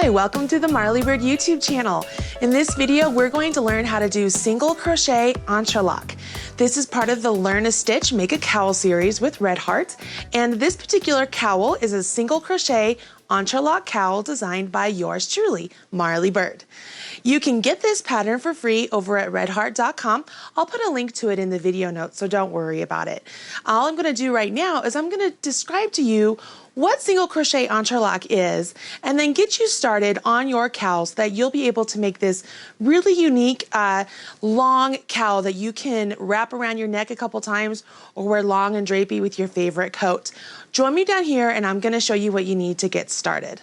Hi, welcome to the Marley Bird YouTube channel. In this video, we're going to learn how to do single crochet entrelac. This is part of the Learn a Stitch, Make a Cowl series with Red Heart, and this particular cowl is a single crochet entrelac cowl designed by yours truly, Marley Bird. You can get this pattern for free over at redheart.com. I'll put a link to it in the video notes, so don't worry about it. All I'm going to do right now is I'm going to describe to you what single crochet entrelac is, and then get you started on your cowl so that you'll be able to make this really unique long cowl that you can wrap around your neck a couple times or wear long and drapey with your favorite coat. Join me down here and I'm going to show you what you need to get started.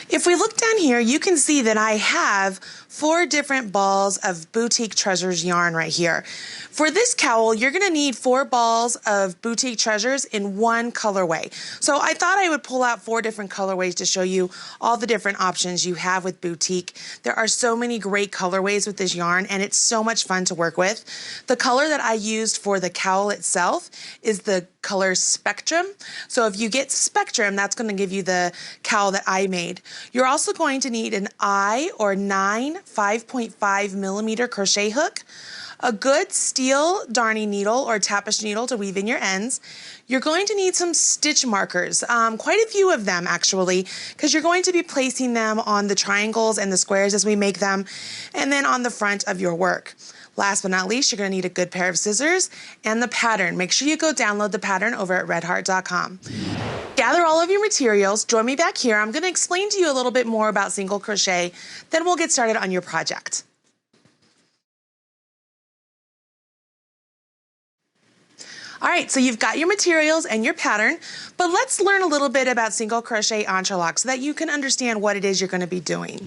If we look down here, you can see that I have 4 different balls of Boutique Treasures yarn right here. For this cowl, you're going to need 4 balls of Boutique Treasures in one colorway. So I thought I would pull out 4 different colorways to show you all the different options you have with Boutique. There are so many great colorways with this yarn, and it's so much fun to work with. The color that I used for the cowl itself is the color Spectrum. So if you get Spectrum, that's going to give you the cowl that I made. You're also going to need an I or 9 5.5 millimeter crochet hook, a good steel darning needle or tapestry needle to weave in your ends. You're going to need some stitch markers, quite a few of them actually, because you're going to be placing them on the triangles and the squares as we make them, and then on the front of your work. Last but not least, you're going to need a good pair of scissors and the pattern. Make sure you go download the pattern over at redheart.com. Gather all of your materials, join me back here. I'm going to explain to you a little bit more about single crochet, then we'll get started on your project. All right, so you've got your materials and your pattern, but let's learn a little bit about single crochet entrelac so that you can understand what it is you're going to be doing.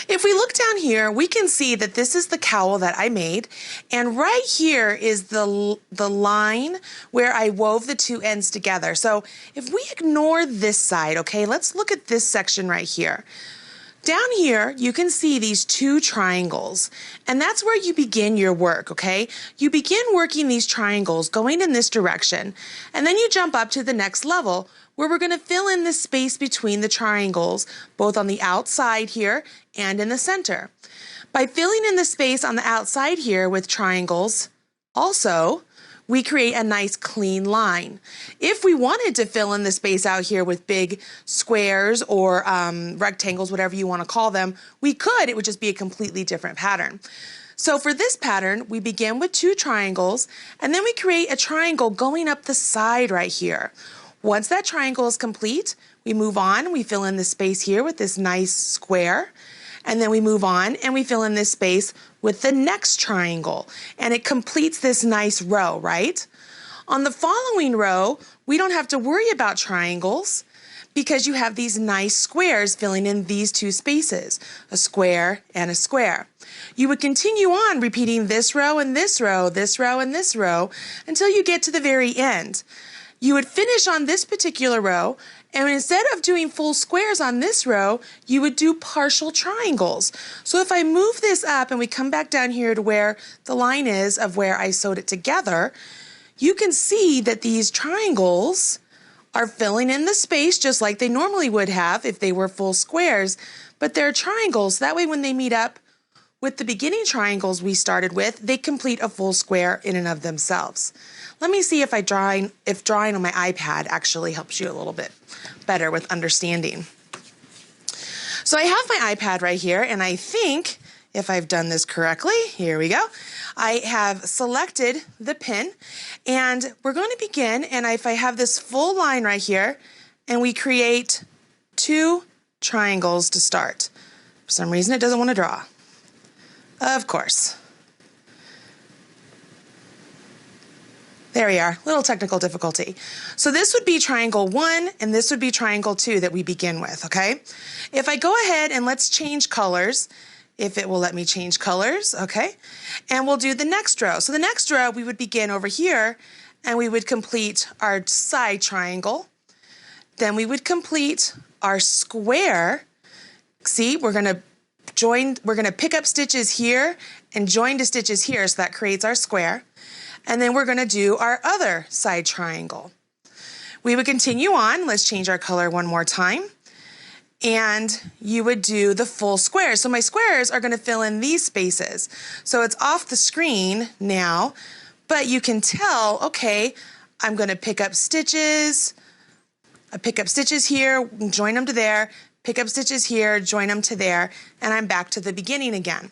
If we look down here, we can see that this is the cowl that I made, and right here is the line where I wove the 2 ends together. So if we ignore this side, okay, let's look at this section right here. Down here, you can see these 2 triangles, and that's where you begin your work, okay? You begin working these triangles going in this direction, and then you jump up to the next level where we're going to fill in the space between the triangles, both on the outside here and in the center. By filling in the space on the outside here with triangles, also, we create a nice clean line. If we wanted to fill in the space out here with big squares or rectangles, whatever you want to call them, we could. It would just be a completely different pattern. So for this pattern, we begin with 2 triangles, and then we create a triangle going up the side right here. Once that triangle is complete, we move on, we fill in the space here with this nice square, and then we move on and we fill in this space with the next triangle, and it completes this nice row, right? On the following row, we don't have to worry about triangles because you have these nice squares filling in these 2 spaces, a square and a square. You would continue on repeating this row and this row, this row and this row, until you get to the very end. You would finish on this particular row, and instead of doing full squares on this row, you would do partial triangles. So if I move this up and we come back down here to where the line is of where I sewed it together, you can see that these triangles are filling in the space just like they normally would have if they were full squares, but they're triangles. That way when they meet up with the beginning triangles we started with, they complete a full square in and of themselves. Let me see if drawing on my iPad actually helps you a little bit better with understanding. So I have my iPad right here, and I think if I've done this correctly, here we go. I have selected the pin, and we're going to begin, and if I have this full line right here, and we create 2 triangles to start. For some reason, it doesn't want to draw. Of course. There we are, little technical difficulty. So this would be triangle 1 and this would be triangle 2 that we begin with, okay? If I go ahead and let's change colors, if it will let me change colors, okay? And we'll do the next row. So the next row we would begin over here and we would complete our side triangle. Then we would complete our square. See, we're gonna pick up stitches here and join the stitches here, so that creates our square. And then we're going to do our other side triangle. We would continue on. Let's change our color one more time. And you would do the full square. So my squares are going to fill in these spaces. So it's off the screen now, but you can tell, okay, I'm going to pick up stitches. I pick up stitches here, join them to there, pick up stitches here, join them to there, and I'm back to the beginning again.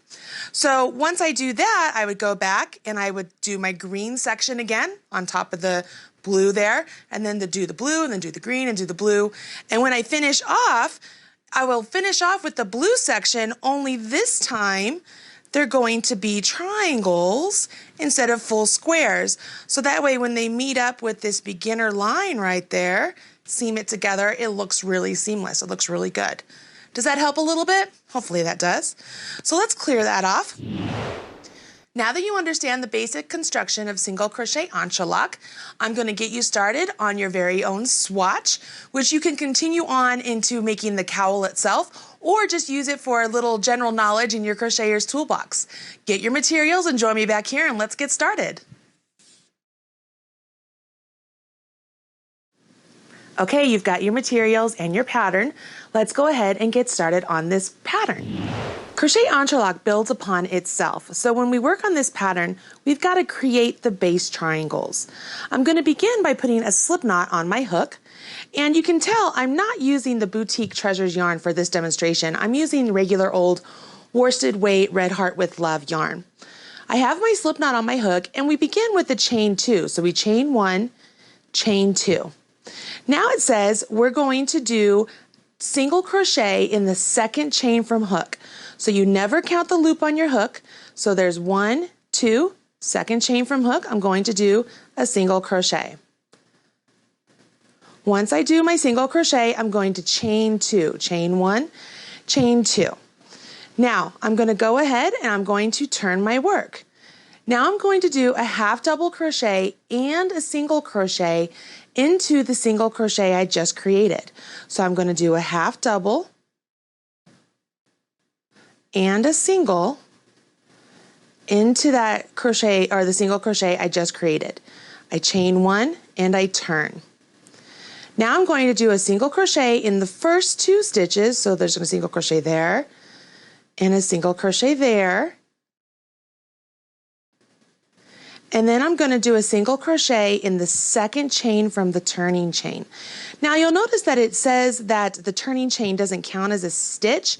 So once I do that, I would go back and I would do my green section again on top of the blue there, and then do the blue, and then do the green, and do the blue. And when I finish off, I will finish off with the blue section, only this time they're going to be triangles instead of full squares. So that way when they meet up with this beginner line right there, seam it together, it looks really seamless. It looks really good. Does that help a little bit? Hopefully that does. So let's clear that off. Now that you understand the basic construction of single crochet entrelac, I'm going to get you started on your very own swatch, which you can continue on into making the cowl itself, or just use it for a little general knowledge in your crocheter's toolbox. Get your materials and join me back here and let's get started. Okay, you've got your materials and your pattern. Let's go ahead and get started on this pattern. Crochet entrelac builds upon itself. So when we work on this pattern, we've got to create the base triangles. I'm going to begin by putting a slip knot on my hook. And you can tell I'm not using the Boutique Treasures yarn for this demonstration. I'm using regular old worsted weight Red Heart with Love yarn. I have my slip knot on my hook and we begin with the chain 2. So we chain 1, chain 2. Now it says we're going to do single crochet in the second chain from hook. So you never count the loop on your hook. So there's 1, 2, second chain from hook, I'm going to do a single crochet. Once I do my single crochet, I'm going to chain 2, chain 1, chain 2. Now I'm going to go ahead and I'm going to turn my work. Now I'm going to do a half double crochet and a single crochet into the single crochet I just created. So I'm going to do a half double and a single into that crochet or the single crochet I just created. I chain 1 and I turn. Now I'm going to do a single crochet in the first 2 stitches. So there's a single crochet there and a single crochet there. And then I'm going to do a single crochet in the second chain from the turning chain. Now you'll notice that it says that the turning chain doesn't count as a stitch.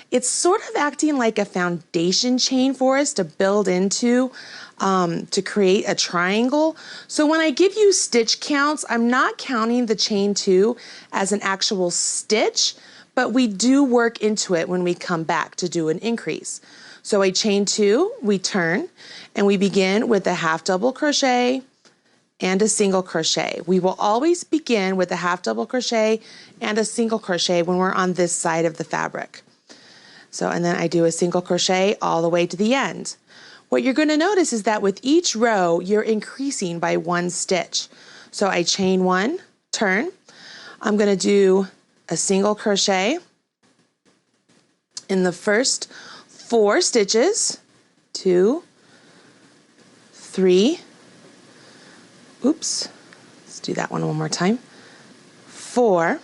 It's sort of acting like a foundation chain for us to build into to create a triangle. So when I give you stitch counts, I'm not counting the chain 2 as an actual stitch, but we do work into it when we come back to do an increase. So I chain 2, we turn, and we begin with a half double crochet and a single crochet. We will always begin with a half double crochet and a single crochet when we're on this side of the fabric. So, and then I do a single crochet all the way to the end. What you're going to notice is that with each row, you're increasing by 1 stitch. So I chain 1, turn. I'm going to do a single crochet in the first 4 stitches, 2, 3, oops, let's do that one more time, 4,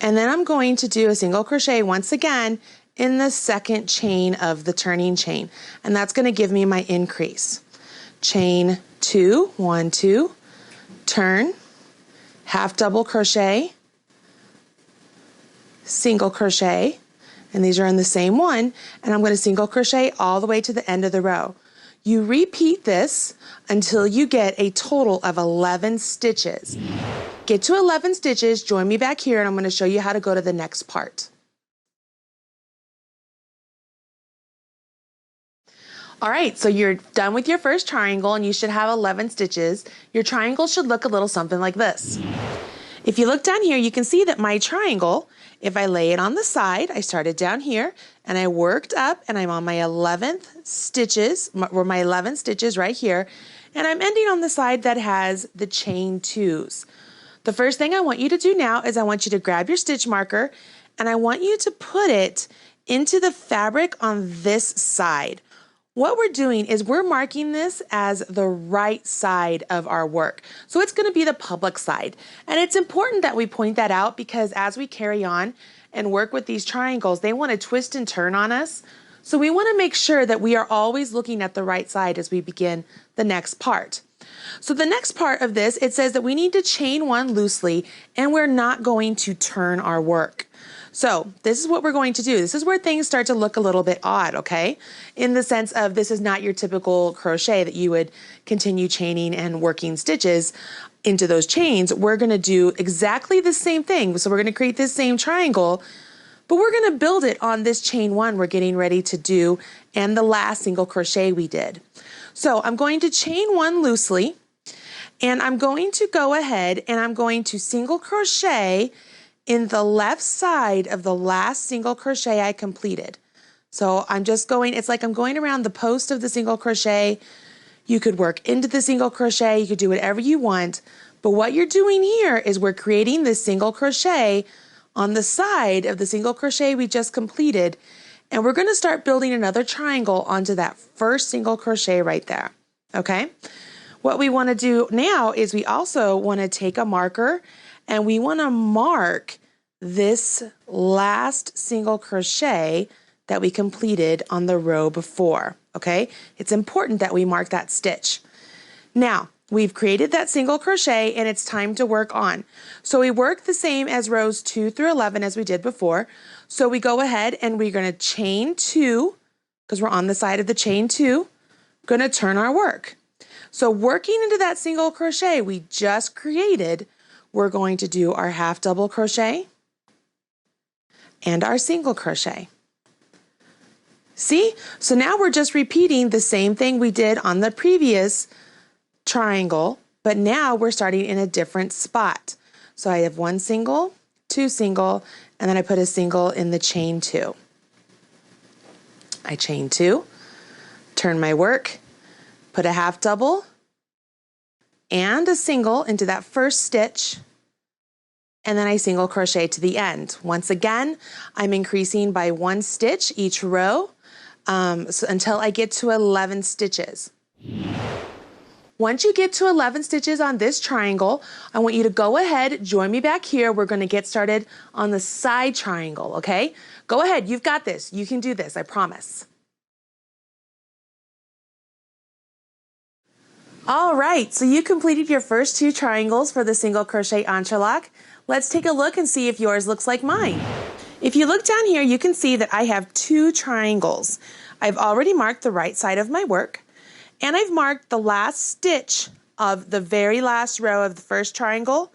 and then I'm going to do a single crochet once again in the second chain of the turning chain, and that's going to give me my increase. Chain 2, 1, 2, turn, half double crochet, single crochet, and these are in the same one, and I'm going to single crochet all the way to the end of the row. You repeat this until you get a total of 11 stitches. Get to 11 stitches, join me back here, and I'm going to show you how to go to the next part. All right, so you're done with your first triangle and you should have 11 stitches. Your triangle should look a little something like this. If you look down here, you can see that my triangle, if I lay it on the side, I started down here and I worked up and I'm on my 11th stitches, or my 11 stitches right here, and I'm ending on the side that has the chain 2s. The first thing I want you to do now is I want you to grab your stitch marker and I want you to put it into the fabric on this side. what we're doing is we're marking this as the right side of our work. So it's going to be the public side. And it's important that we point that out because as we carry on and work with these triangles, they want to twist and turn on us. So we want to make sure that we are always looking at the right side as we begin the next part. So the next part of this, it says that we need to chain one loosely and we're not going to turn our work. So this is what we're going to do. This is where things start to look a little bit odd, okay? In the sense of this is not your typical crochet that you would continue chaining and working stitches into those chains. We're gonna do exactly the same thing. So we're gonna create this same triangle, but we're gonna build it on this chain one we're getting ready to do and the last single crochet we did. So I'm going to chain one loosely and I'm going to go ahead and I'm going to single crochet in the left side of the last single crochet I completed. So I'm just going, it's like I'm going around the post of the single crochet. You could work into the single crochet, you could do whatever you want, but what you're doing here is we're creating this single crochet on the side of the single crochet we just completed, and we're gonna start building another triangle onto that first single crochet right there, okay? What we wanna do now is we also wanna take a marker and we want to mark this last single crochet that we completed on the row before, okay? It's important that we mark that stitch. Now, we've created that single crochet and it's time to work on. So we work the same as rows 2 through 11 as we did before. So we go ahead and we're going to chain 2, because we're on the side of the chain 2, going to turn our work. So working into that single crochet we just created, we're going to do our half double crochet and our single crochet. See? So now we're just repeating the same thing we did on the previous triangle, but now we're starting in a different spot. So I have 1 single, 2 single, and then I put a single in the chain 2. I chain 2, turn my work, put a half double and a single into that first stitch, and then I single crochet to the end. Once again, I'm increasing by 1 stitch each row until I get to 11 stitches. Once you get to 11 stitches on this triangle, I want you to go ahead, join me back here. We're gonna get started on the side triangle, okay? Go ahead, you've got this. You can do this, I promise. All right, so you completed your first 2 triangles for the single crochet entrelac. Let's take a look and see if yours looks like mine. If you look down here, you can see that I have 2 triangles. I've already marked the right side of my work, and I've marked the last stitch of the very last row of the first triangle,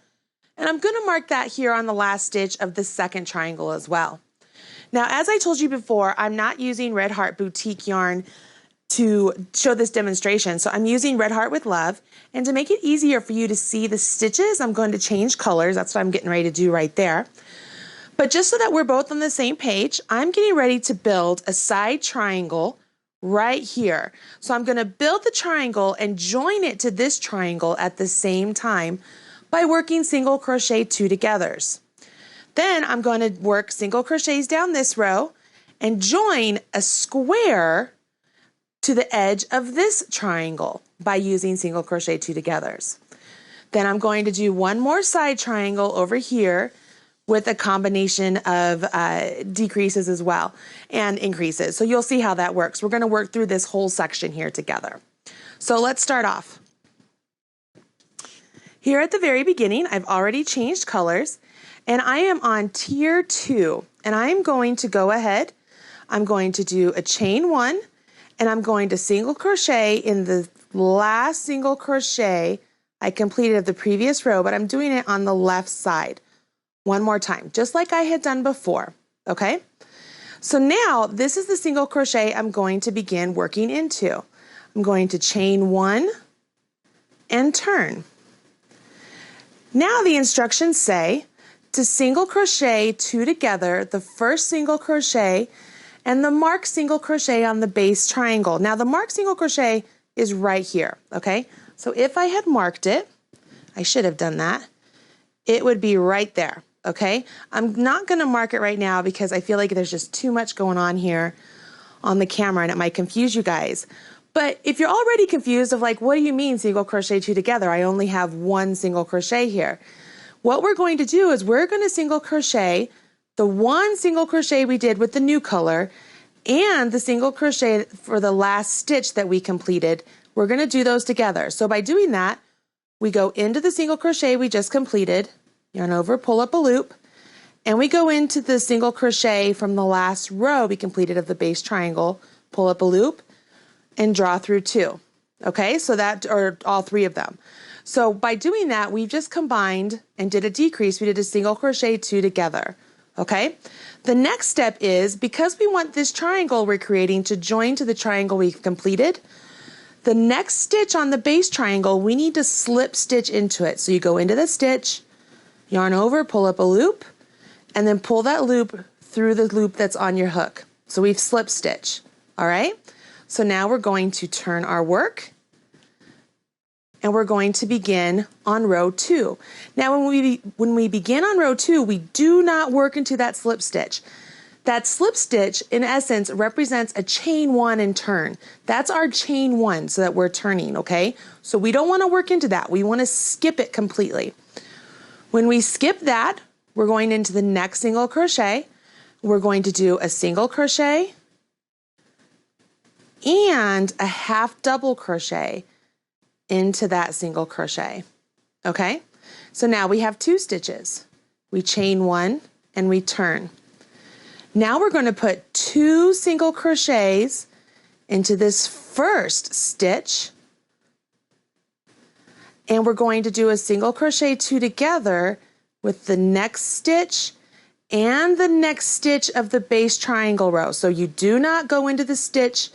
and I'm gonna mark that here on the last stitch of the second triangle as well. Now, as I told you before, I'm not using Red Heart Boutique yarn to show this demonstration. So I'm using Red Heart with Love, and to make it easier for you to see the stitches, I'm going to change colors. That's what I'm getting ready to do right there. But just so that we're both on the same page, I'm getting ready to build a side triangle right here. So I'm gonna build the triangle and join it to this triangle at the same time by working single crochet 2 togethers. Then I'm going to work single crochets down this row and join a square to the edge of this triangle by using single crochet 2 togethers. Then I'm going to do 1 more side triangle over here with a combination of decreases as well and increases. So you'll see how that works. We're going to work through this whole section here together. So let's start off. Here at the very beginning, I've already changed colors and I am on tier 2, and I'm going to go ahead. I'm going to do a chain 1, and I'm going to single crochet in the last single crochet I completed of the previous row, but I'm doing it on the left side. 1 more time, just like I had done before, okay? So now this is the single crochet I'm going to begin working into. I'm going to chain 1 and turn. Now the instructions say to single crochet 2 together, the first single crochet and the marked single crochet on the base triangle. Now the marked single crochet is right here, okay? So if I had marked it, I should have done that, it would be right there, okay? I'm not gonna mark it right now because I feel like there's just too much going on here. on the camera and it might confuse you guys. But if you're already confused of like, what do you mean single crochet two together? I only have one single crochet here. What we're going to do is we're going to single crochet the one single crochet we did with the new color and the single crochet for the last stitch that we completed. We're going to do those together. So by doing that, we go into the single crochet we just completed, yarn over, pull up a loop, and we go into the single crochet from the last row we completed of the base triangle, pull up a loop, and draw through two. Okay, so that, or all three of them. So by doing that, we've just combined and did a decrease. We did a single crochet two together. Okay, the next step is, because we want this triangle we're creating to join to the triangle we've completed, the next stitch on the base triangle, we need to slip stitch into it. So you go into the stitch, yarn over, pull up a loop, and then pull that loop through the loop that's on your hook. So we've slip stitched. All right, so now we're going to turn our work and we're going to begin on row 2. Now when we begin on row 2, we do not work into that slip stitch. That slip stitch, in essence, represents a chain 1 and turn. That's our chain 1, so that we're turning, okay? So we don't want to work into that. We want to skip it completely. When we skip that, we're going into the next single crochet. We're going to do a single crochet and a half double crochet into that single crochet, okay? So now we have 2 stitches. We chain 1 and we turn. Now we're going to put 2 single crochets into this first stitch, and we're going to do a single crochet 2 together with the next stitch and the next stitch of the base triangle row. So you do not go into the stitch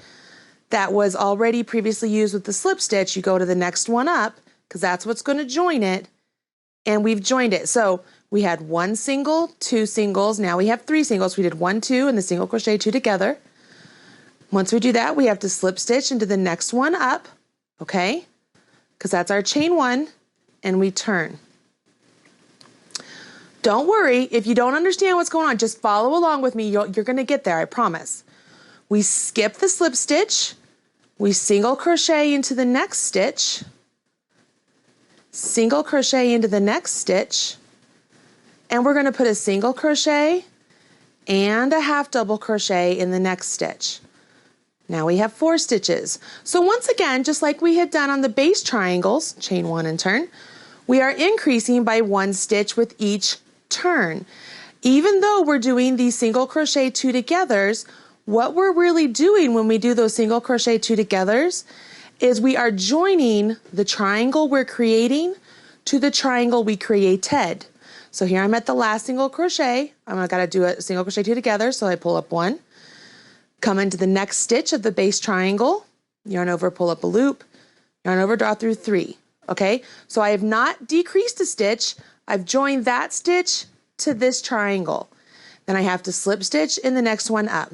that was already previously used with the slip stitch. You go to the next one up, because that's what's going to join it, and we've joined it. So we had 1 single, 2 singles, now we have 3 singles. We did 1, 2, and the single crochet 2 together. Once we do that, we have to slip stitch into the next one up, okay? Because that's our chain 1, and we turn. Don't worry, if you don't understand what's going on, just follow along with me. You're going to get there, I promise. We skip the slip stitch, we single crochet into the next stitch, single crochet into the next stitch, and we're going to put a single crochet and a half double crochet in the next stitch. Now we have 4 stitches. So once again, just like we had done on the base triangles, chain 1 and turn, we are increasing by 1 stitch with each turn. Even though we're doing these single crochet 2 togethers, what we're really doing when we do those single crochet 2 togethers is we are joining the triangle we're creating to the triangle we created. So here I'm at the last single crochet. I've got to do a single crochet 2 together, so I pull up 1, come into the next stitch of the base triangle, yarn over, pull up a loop, yarn over, draw through 3. Okay, so I have not decreased a stitch. I've joined that stitch to this triangle. Then I have to slip stitch in the next one up.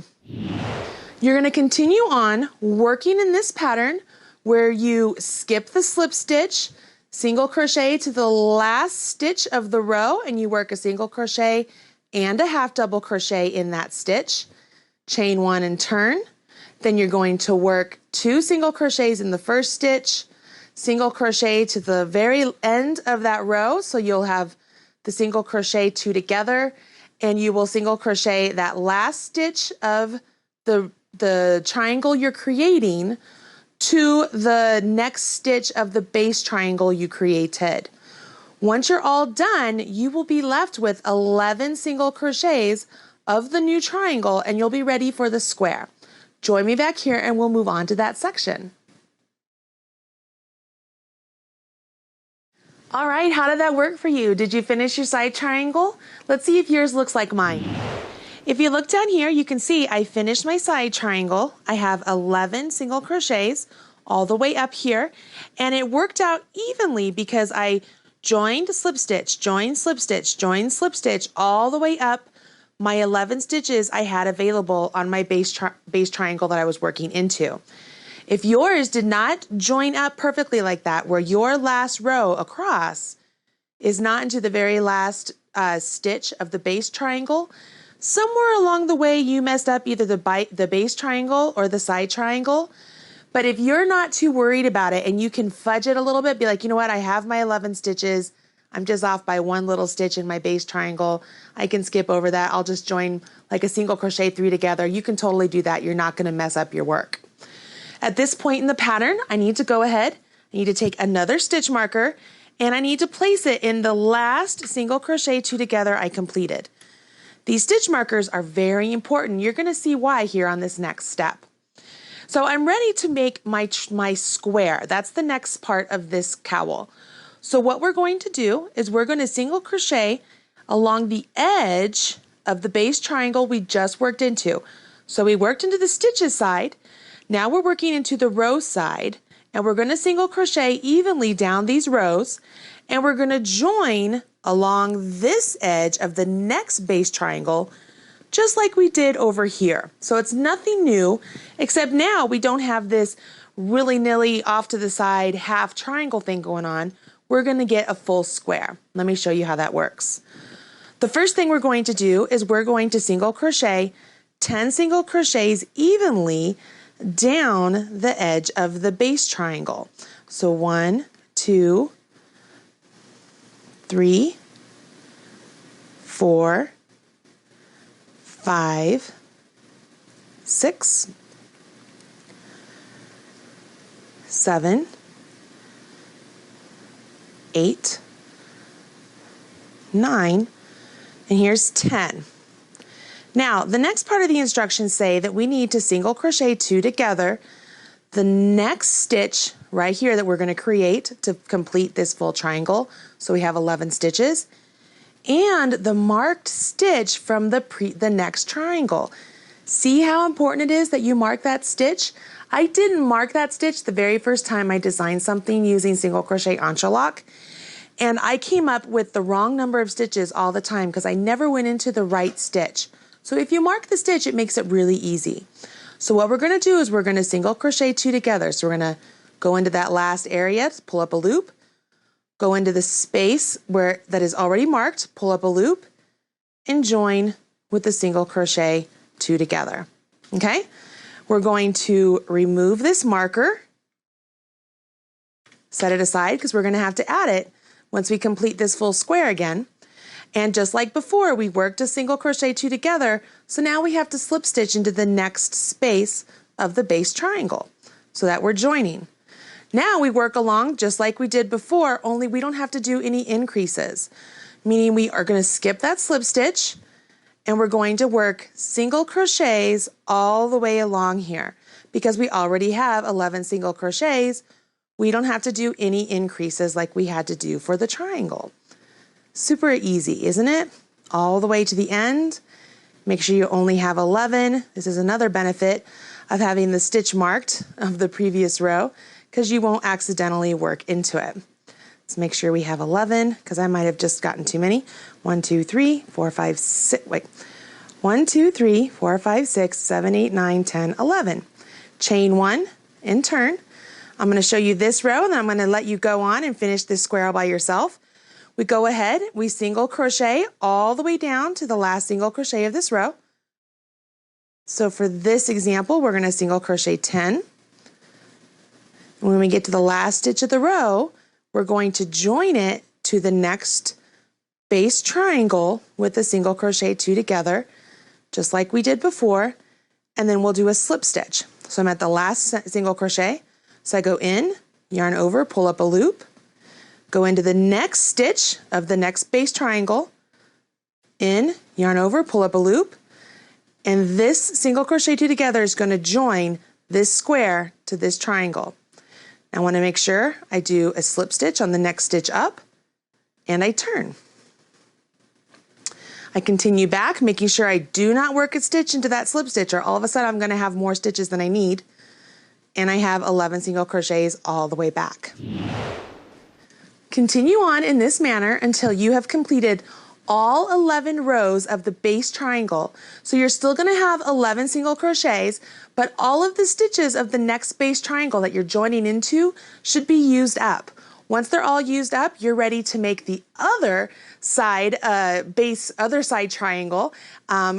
You're going to continue on working in this pattern where you skip the slip stitch, single crochet to the last stitch of the row, and you work a single crochet and a half double crochet in that stitch, chain 1 and turn. Then you're going to work 2 single crochets in the first stitch, single crochet to the very end of that row, so you'll have the single crochet 2 together, and you will single crochet that last stitch of the triangle you're creating to the next stitch of the base triangle you created. Once you're all done, you will be left with 11 single crochets of the new triangle, and you'll be ready for the square. Join me back here and we'll move on to that section. All right, how did that work for you? Did you finish your side triangle? Let's see if yours looks like mine. If you look down here, you can see I finished my side triangle. I have 11 single crochets all the way up here, and it worked out evenly because I joined, slip stitch, joined, slip stitch, joined, slip stitch, all the way up my 11 stitches I had available on my base triangle that I was working into. If yours did not join up perfectly like that, where your last row across is not into the very last stitch of the base triangle, Somewhere along the way you messed up either the base triangle or the side triangle. But if you're not too worried about it and you can fudge it a little bit, be like, you know what, I have my 11 stitches. I'm just off by one little stitch in my base triangle. I can skip over that. I'll just join like a single crochet 3 together. You can totally do that. You're not going to mess up your work. At this point in the pattern, I need to go ahead. I need to take another stitch marker and I need to place it in the last single crochet 2 together I completed. These stitch markers are very important. You're going to see why here on this next step. So I'm ready to make my square. That's the next part of this cowl. So what we're going to do is we're going to single crochet along the edge of the base triangle we just worked into. So we worked into the stitches side. Now we're working into the row side and we're going to single crochet evenly down these rows and we're going to join along this edge of the next base triangle just like we did over here. So it's nothing new, except now we don't have this willy-nilly off to the side half triangle thing going on. We're going to get a full square. Let me show you how that works. The first thing we're going to do is we're going to single crochet 10 single crochets evenly down the edge of the base triangle. So 1, 2, 3, 4, 5, 6, 7, 8, 9, and here's 10. Now, the next part of the instructions say that we need to single crochet 2 together, the next stitch right here that we're going to create to complete this full triangle. So we have 11 stitches, and the marked stitch from the next triangle. See how important it is that you mark that stitch? I didn't mark that stitch the very first time I designed something using single crochet Entrelac, and I came up with the wrong number of stitches all the time because I never went into the right stitch. So if you mark the stitch, it makes it really easy. So what we're going to do is we're going to single crochet 2 together. So we're going to go into that last area, pull up a loop, go into the space that is already marked, pull up a loop, and join with the single crochet 2 together. Okay? We're going to remove this marker, set it aside because we're going to have to add it once we complete this full square again. And just like before, we worked a single crochet 2 together, so now we have to slip stitch into the next space of the base triangle so that we're joining. Now we work along just like we did before, only we don't have to do any increases, meaning we are going to skip that slip stitch and we're going to work single crochets all the way along here. Because we already have 11 single crochets, we don't have to do any increases like we had to do for the triangle. Super easy, isn't it? All the way to the end. Make sure you only have 11. This is another benefit of having the stitch marked of the previous row because you won't accidentally work into it. Let's make sure we have 11 because I might have just gotten too many. 1, 2, 3, 4, 5, 6, wait. 1, 2, 3, 4, 5, 6, 7, 8, 9, 10, 11. Chain 1 and turn. I'm going to show you this row and then I'm going to let you go on and finish this square all by yourself. We go ahead, we single crochet all the way down to the last single crochet of this row. So for this example, we're going to single crochet 10. And when we get to the last stitch of the row, we're going to join it to the next base triangle with a single crochet 2 together, just like we did before, and then we'll do a slip stitch. So I'm at the last single crochet, so I go in, yarn over, pull up a loop, go into the next stitch of the next base triangle, in, yarn over, pull up a loop, and this single crochet 2 together is going to join this square to this triangle. I want to make sure I do a slip stitch on the next stitch up, and I turn. I continue back, making sure I do not work a stitch into that slip stitch, or all of a sudden I'm going to have more stitches than I need, and I have 11 single crochets all the way back. Continue on in this manner until you have completed all 11 rows of the base triangle. So you're still going to have 11 single crochets, but all of the stitches of the next base triangle that you're joining into should be used up. Once they're all used up, you're ready to make the other side other side triangle,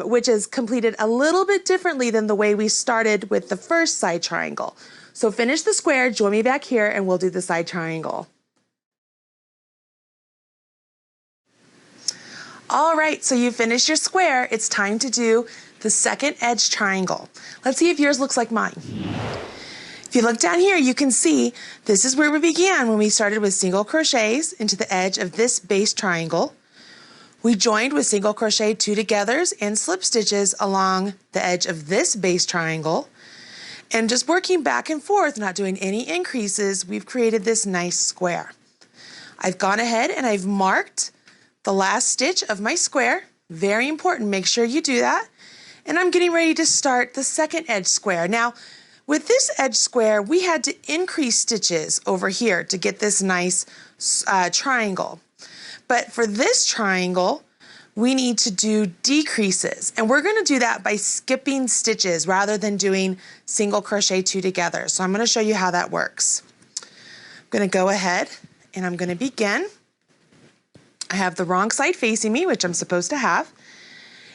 which is completed a little bit differently than the way we started with the first side triangle. So finish the square, join me back here, and we'll do the side triangle. All right, so you finished your square. It's time to do the second edge triangle. Let's see if yours looks like mine. If you look down here, you can see this is where we began when we started with single crochets into the edge of this base triangle. We joined with single crochet 2 togethers and slip stitches along the edge of this base triangle. And just working back and forth, not doing any increases, we've created this nice square. I've gone ahead and I've marked the last stitch of my square. Very important, make sure you do that. And I'm getting ready to start the second edge square. Now, with this edge square, we had to increase stitches over here to get this nice triangle. But for this triangle, we need to do decreases. And we're going to do that by skipping stitches rather than doing single crochet 2 together. So I'm going to show you how that works. I'm going to go ahead and I'm going to begin. I have the wrong side facing me, which I'm supposed to have.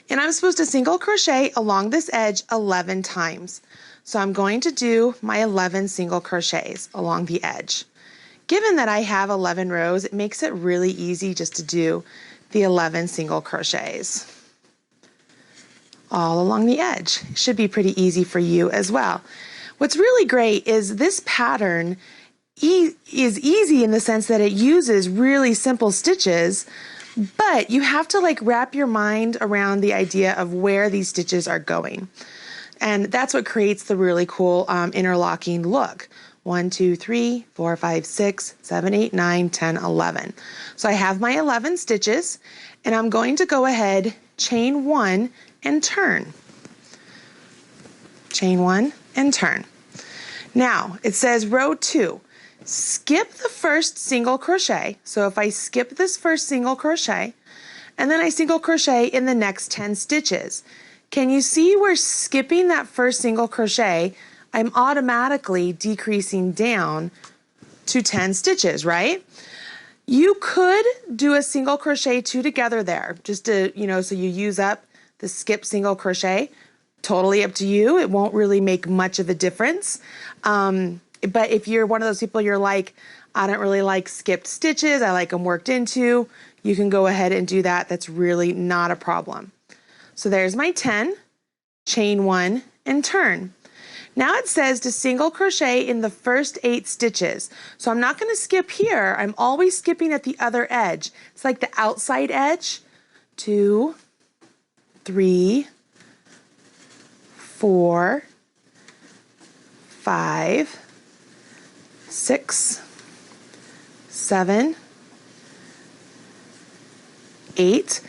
And I'm supposed to single crochet along this edge 11 times. So I'm going to do my 11 single crochets along the edge. Given that I have 11 rows, it makes it really easy just to do the 11 single crochets all along the edge. It should be pretty easy for you as well. What's really great is this pattern is easy in the sense that it uses really simple stitches, but you have to like wrap your mind around the idea of where these stitches are going. And that's what creates the really cool interlocking look. 1, 2, 3, 4, 5, 6, 7, 8, 9, 10, 11. So I have my 11 stitches, and I'm going to go ahead, chain 1 and turn. Chain 1 and turn. Now it says row 2. Skip the first single crochet. So if I skip this first single crochet, and then I single crochet in the next 10 stitches, can you see where skipping that first single crochet, I'm automatically decreasing down to 10 stitches, right? You could do a single crochet 2 together there, just to, so you use up the skip single crochet. Totally up to you. It won't really make much of a difference. But if you're one of those people, you're like, I don't really like skipped stitches, I like them worked into, you can go ahead and do that. That's really not a problem. So there's my 10, chain 1 and turn. Now it says to single crochet in the first 8 stitches. So I'm not going to skip here. I'm always skipping at the other edge. It's like the outside edge. 2, 3, 4, 5, 6, 7, 8.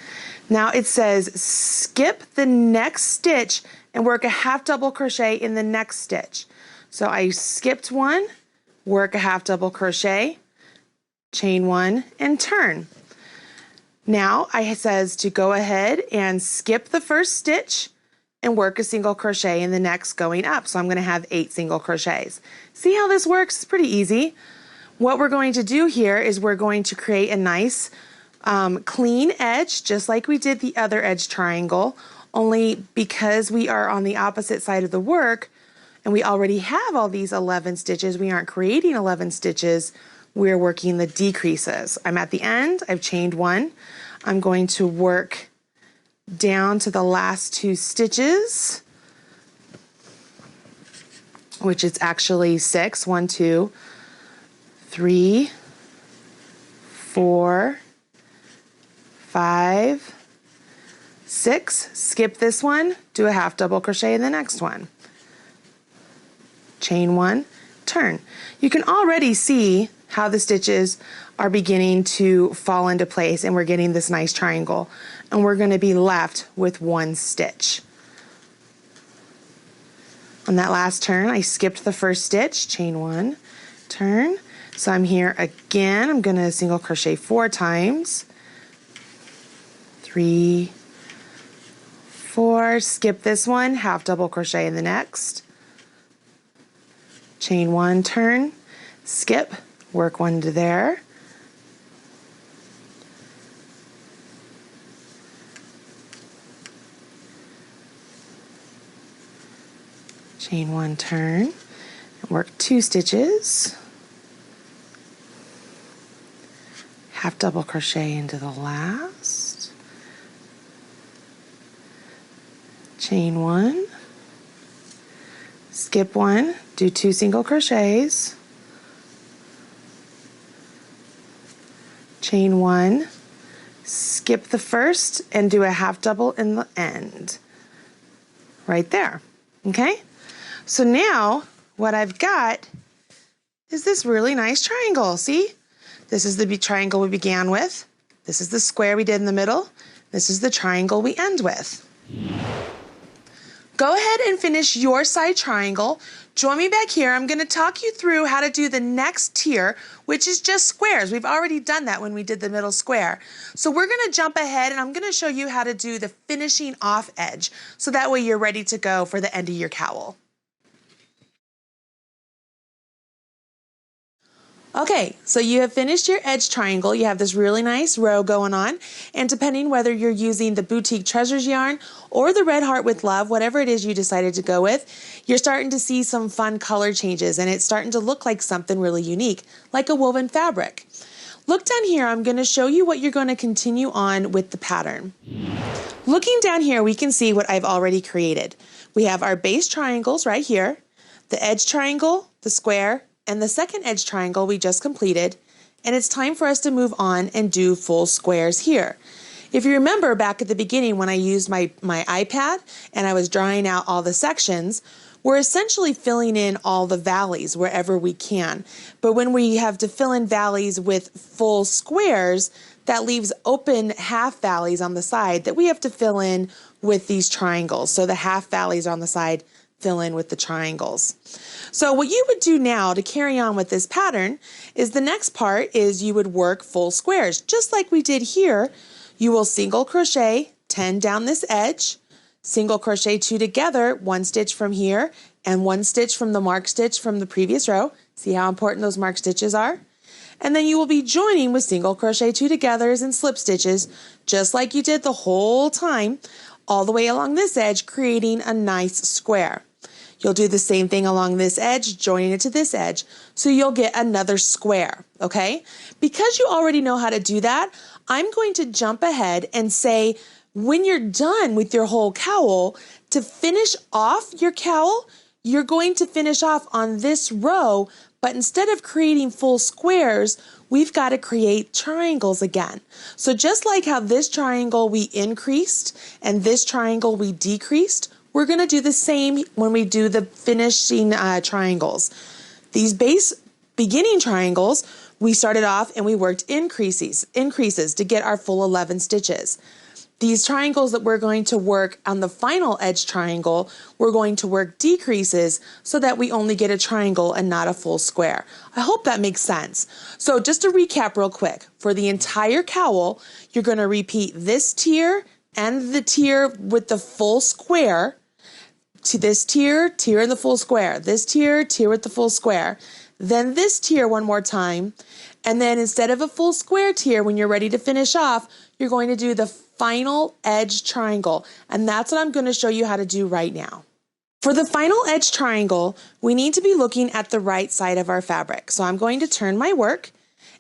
Now it says skip the next stitch and work a half double crochet in the next stitch. So I skipped one, work a half double crochet, chain 1 and turn. Now it says to go ahead and skip the first stitch and work a single crochet in the next going up. So I'm going to have 8 single crochets. See how this works? It's pretty easy. What we're going to do here is we're going to create a nice clean edge, just like we did the other edge triangle, only because we are on the opposite side of the work and we already have all these 11 stitches, we aren't creating 11 stitches, we're working the decreases. I'm at the end, I've chained 1. I'm going to work down to the last 2 stitches, which is actually 6. 1, 2, 3, 4, 5, 6, skip this one, do a half double crochet in the next one. Chain 1, turn. You can already see how the stitches are beginning to fall into place and we're getting this nice triangle. And we're going to be left with 1 stitch. On that last turn, I skipped the first stitch, chain 1, turn. So I'm here again, I'm going to single crochet 4 times. 3, 4, skip this one, half double crochet in the next. Chain 1, turn, skip, Work one to there. Chain one, turn, and work 2 stitches. Half double crochet into the last. Chain one, skip one, do 2 single crochets, chain one, skip the first, and do a half double in the end. Right there, okay? So now what I've got is this really nice triangle, see? This is the triangle we began with. This is the square we did in the middle. This is the triangle we end with. Go ahead and finish your side triangle. Join me back here. I'm going to talk you through how to do the next tier, which is just squares. We've already done that when we did the middle square. So we're going to jump ahead and I'm going to show you how to do the finishing off edge. So that way you're ready to go for the end of your cowl. Okay, so you have finished your edge triangle. You have this really nice row going on, and depending whether you're using the Boutique Treasures yarn or the Red Heart with Love, whatever it is you decided to go with, you're starting to see some fun color changes, and it's starting to look like something really unique, like a woven fabric. Look down here, I'm going to show you what you're going to continue on with the pattern. Looking down here, we can see what I've already created. We have our base triangles right here, the edge triangle, the square, and the second edge triangle we just completed, and it's time for us to move on and do full squares here. If you remember back at the beginning when I used my iPad and I was drawing out all the sections, we're essentially filling in all the valleys wherever we can. But when we have to fill in valleys with full squares, that leaves open half valleys on the side that we have to fill in with these triangles. So the half valleys on the side fill in with the triangles. So what you would do now to carry on with this pattern is the next part is you would work full squares. Just like we did here, you will single crochet 10 down this edge, single crochet 2 together, 1 stitch from here, and 1 stitch from the mark stitch from the previous row. See how important those mark stitches are? And then you will be joining with single crochet 2 togethers and slip stitches, just like you did the whole time, all the way along this edge, creating a nice square. You'll do the same thing along this edge, joining it to this edge, so you'll get another square, okay? Because you already know how to do that, I'm going to jump ahead and say, when you're done with your whole cowl, to finish off your cowl, you're going to finish off on this row, but instead of creating full squares, we've got to create triangles again. So just like how this triangle we increased and this triangle we decreased, we're going to do the same when we do the finishing triangles. These base beginning triangles, we started off and we worked increases to get our full 11 stitches. These triangles that we're going to work on the final edge triangle, we're going to work decreases so that we only get a triangle and not a full square. I hope that makes sense. So just to recap real quick, for the entire cowl, you're going to repeat this tier and the tier with the full square, to this tier, tier in the full square, this tier, tier with the full square, then this tier one more time, and then instead of a full square tier, when you're ready to finish off, you're going to do the final edge triangle, and that's what I'm going to show you how to do right now. For the final edge triangle, we need to be looking at the right side of our fabric. So I'm going to turn my work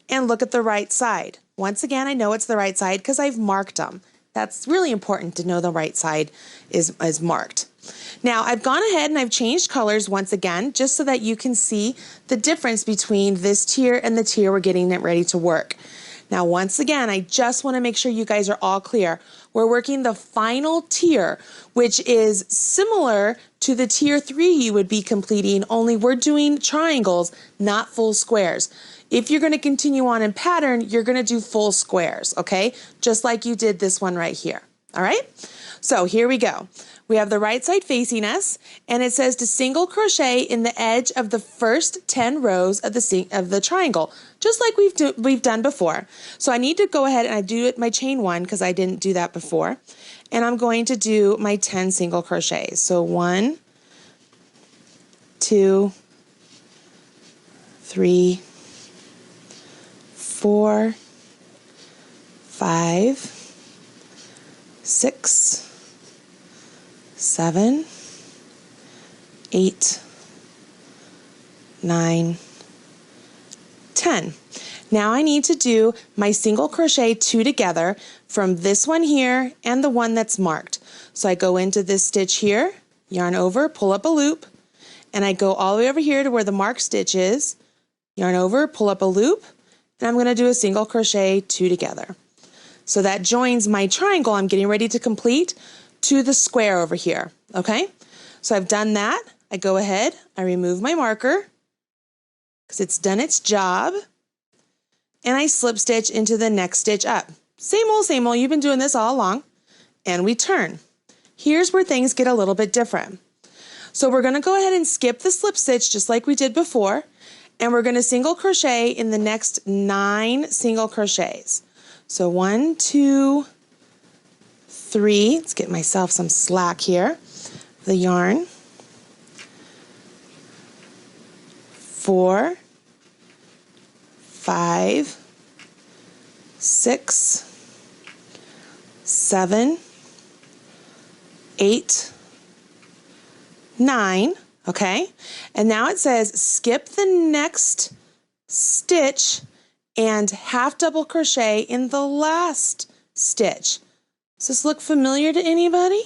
and look at the right side. Once again, I know it's the right side because I've marked them. That's really important to know the right side is marked. Now I've gone ahead and I've changed colors once again just so that you can see the difference between this tier and the tier we're getting it ready to work. Now once again, I just want to make sure you guys are all clear. We're working the final tier, which is similar to the tier 3 you would be completing, only we're doing triangles, not full squares. If you're going to continue on in pattern, you're going to do full squares, okay? Just like you did this one right here, all right? So here we go. We have the right side facing us, and it says to single crochet in the edge of the first 10 rows of the triangle, just like we've done before. So I need to go ahead and I do my chain 1 because I didn't do that before, and I'm going to do my 10 single crochets. So 1, 2, 3, 4, 5, 6, 7, 8, 9, 10. Now I need to do my single crochet 2 together from this one here and the one that's marked. So I go into this stitch here, yarn over, pull up a loop, and I go all the way over here to where the marked stitch is, yarn over, pull up a loop, and I'm going to do a single crochet 2 together. So that joins my triangle I'm getting ready to complete to the square over here, okay? So I've done that. I go ahead, I remove my marker because it's done its job, and I slip stitch into the next stitch up. Same old, you've been doing this all along, and we turn. Here's where things get a little bit different. So we're going to go ahead and skip the slip stitch just like we did before, and we're going to single crochet in the next 9 single crochets. So 1, 2, 3, let's get myself some slack here, the yarn, 4, 5, 6, 7, 8, 9, okay? And now it says skip the next stitch and half double crochet in the last stitch. Does this look familiar to anybody?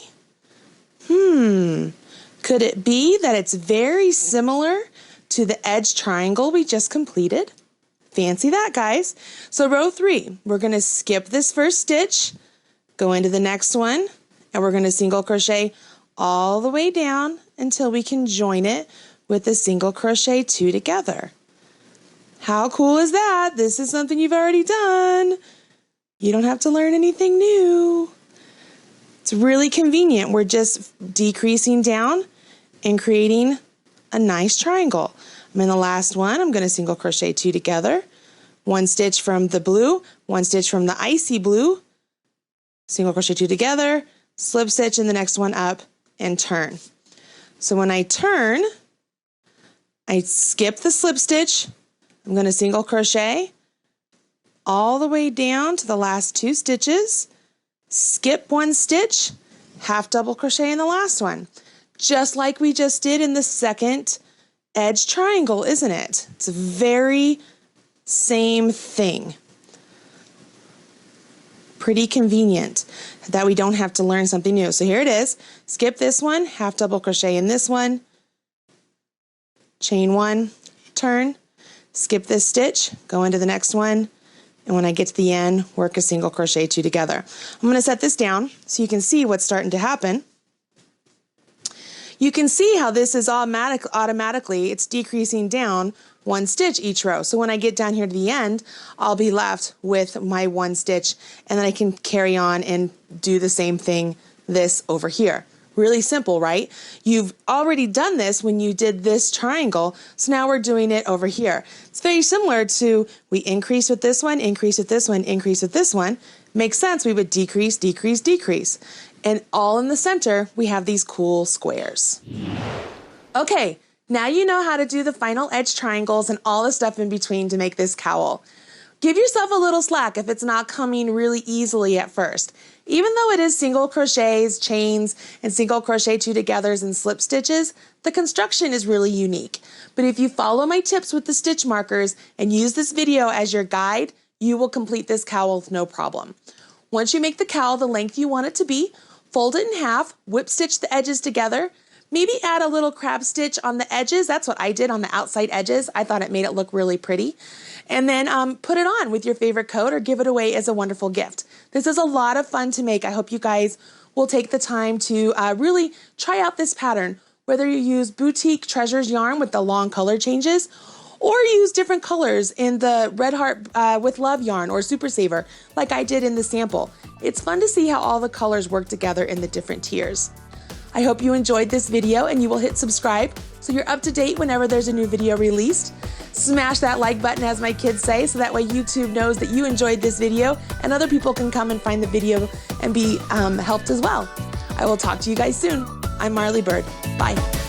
Could it be that it's very similar to the edge triangle we just completed? Fancy that, guys. So row 3, we're going to skip this first stitch, go into the next one, and we're going to single crochet all the way down until we can join it with a single crochet 2 together. How cool is that? This is something you've already done. You don't have to learn anything new. It's really convenient. We're just decreasing down and creating a nice triangle. I'm in the last one. I'm going to single crochet 2 together. 1 stitch from the blue, 1 stitch from the icy blue, single crochet 2 together, slip stitch in the next one up, and turn. So when I turn, I skip the slip stitch. I'm going to single crochet all the way down to the last 2 stitches, skip 1 stitch, half double crochet in the last one, just like we just did in the second edge triangle, isn't it? It's a very same thing. Pretty convenient that we don't have to learn something new. So here it is. Skip this one, half double crochet in this one, chain 1, turn, skip this stitch, go into the next one, and when I get to the end, work a single crochet 2 together. I'm going to set this down so you can see what's starting to happen. You can see how this is automatically, it's decreasing down 1 stitch each row. So when I get down here to the end, I'll be left with my 1 stitch, and then I can carry on and do the same thing this over here. Really simple, right? You've already done this when you did this triangle, so now we're doing it over here. It's very similar to we increase with this one, increase with this one, increase with this one. Makes sense, we would decrease, decrease, decrease. And all in the center, we have these cool squares. Okay, now you know how to do the final edge triangles and all the stuff in between to make this cowl. Give yourself a little slack if it's not coming really easily at first. Even though it is single crochets, chains, and single crochet 2 togethers and slip stitches, the construction is really unique. But if you follow my tips with the stitch markers and use this video as your guide, you will complete this cowl with no problem. Once you make the cowl the length you want it to be, fold it in half, whip stitch the edges together, maybe add a little crab stitch on the edges. That's what I did on the outside edges. I thought it made it look really pretty. And then put it on with your favorite coat or give it away as a wonderful gift. This is a lot of fun to make. I hope you guys will take the time to really try out this pattern, whether you use Boutique Treasures yarn with the long color changes or use different colors in the Red Heart with Love yarn or Super Saver like I did in the sample. It's fun to see how all the colors work together in the different tiers. I hope you enjoyed this video and you will hit subscribe so you're up to date whenever there's a new video released. Smash that like button, as my kids say, so that way YouTube knows that you enjoyed this video and other people can come and find the video and be helped as well. I will talk to you guys soon. I'm Marley Bird. Bye.